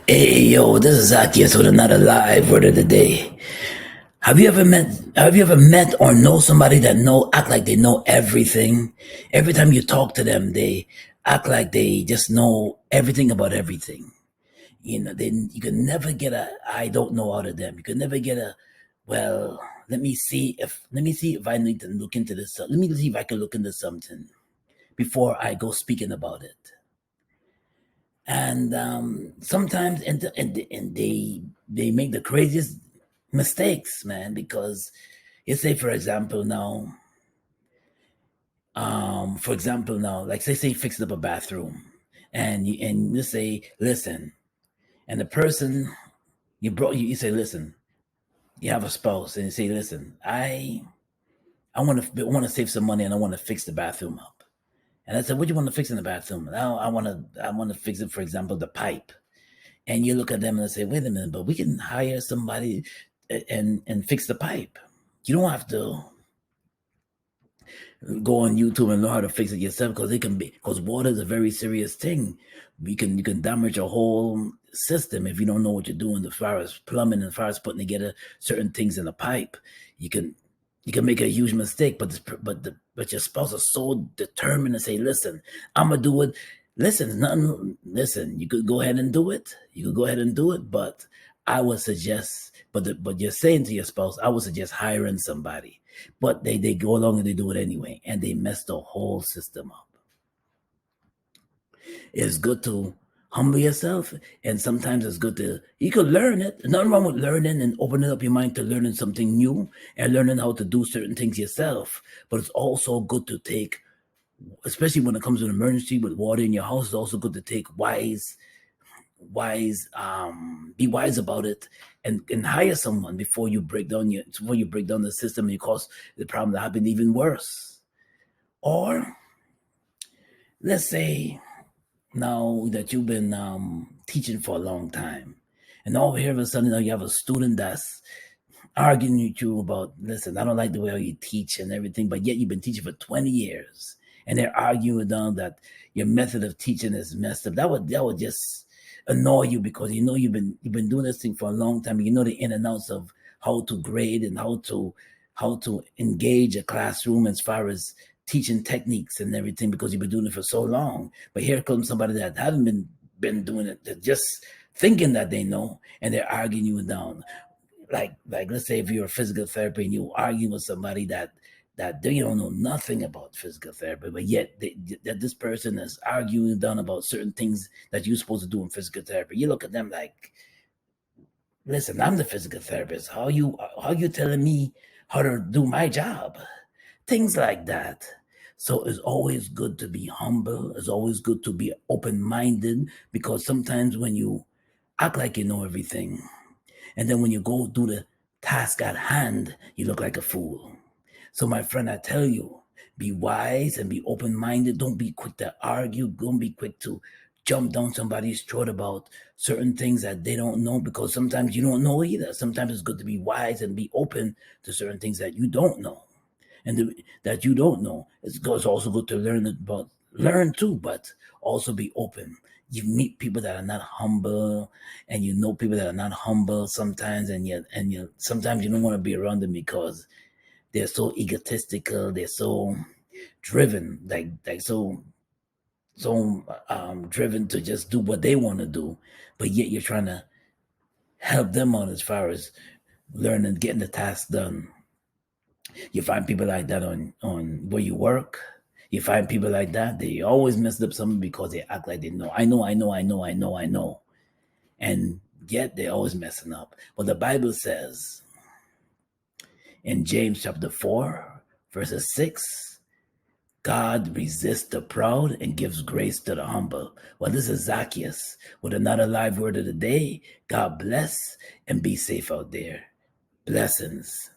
Hey yo, this is Zaccheus with another live word of the day. Have you ever met or know somebody that act like they know everything? Every time you talk to them, they act like they just know everything about everything. You can never get a I don't know out of them. You can never get a well, let me see if I need to look into this. Let me see if I can look into something before I go speaking about it. And sometimes and they make the craziest mistakes, man, because you say, for example now, like say you fixed up a bathroom, and you say, listen, and the person you say, listen, you have a spouse, and you say, listen, I want to save some money, and I want to fix the bathroom up. And I said, what do you want to fix in the bathroom? Now I want to fix it, for example, the pipe. And you look at them and say, wait a minute, but we can hire somebody and fix the pipe. You don't have to go on YouTube and learn how to fix it yourself, because water is a very serious thing. You can damage a whole system if you don't know what you're doing as far as plumbing and as far as putting together certain things in a pipe. You can make a huge mistake, but your spouse is so determined to say, listen, I'm gonna do it. Listen, you could go ahead and do it. But I would suggest, but you're saying to your spouse, I would suggest hiring somebody. But they go along and they do it anyway, and they mess the whole system up. It's good to humble yourself, and sometimes it's good to you can learn it. Nothing wrong with learning and opening up your mind to learning something new and learning how to do certain things yourself. But it's also good to take, especially when it comes to an emergency with water in your house, it's also good to take be wise about it, and hire someone before you break down the system and you cause the problem to happen even worse. Or let's say now that you've been teaching for a long time, and all here of a sudden now you have a student that's arguing with you about, listen, I don't like the way you teach and everything, but yet you've been teaching for 20 years, and they're arguing down that your method of teaching is messed up. That would just annoy you, because you've been doing this thing for a long time. You know the in and outs of how to grade and how to engage a classroom as far as teaching techniques and everything, because you've been doing it for so long. But here comes somebody that haven't been doing it, they're just thinking that they know, and they're arguing you down. Like let's say if you're a physical therapy and you argue with somebody that they don't know nothing about physical therapy, but yet that this person is arguing down about certain things that you're supposed to do in physical therapy. You look at them like, listen, I'm the physical therapist. How you telling me how to do my job? Things like that. So it's always good to be humble. It's always good to be open minded, because sometimes when you act like you know everything, and then when you go do the task at hand, you look like a fool. So, my friend, I tell you, be wise and be open minded. Don't be quick to argue. Don't be quick to jump down somebody's throat about certain things that they don't know, because sometimes you don't know either. Sometimes it's good to be wise and be open to certain things that you don't know. That you don't know. It's also good to learn too, but also be open. You meet people that are not humble, and you know people that are not humble sometimes, and you sometimes you don't want to be around them because they're so egotistical, they're so driven, like so driven to just do what they want to do, but yet you're trying to help them out as far as learning, getting the task done. You find people like that on where you work. You find people like that, they always mess up something because they act like they know. I know, and yet they're always messing up. But the Bible says in James chapter 4, verses 6, God resists the proud and gives grace to the humble. Well, this is Zaccheus with another live word of the day. God bless, and be safe out there. Blessings.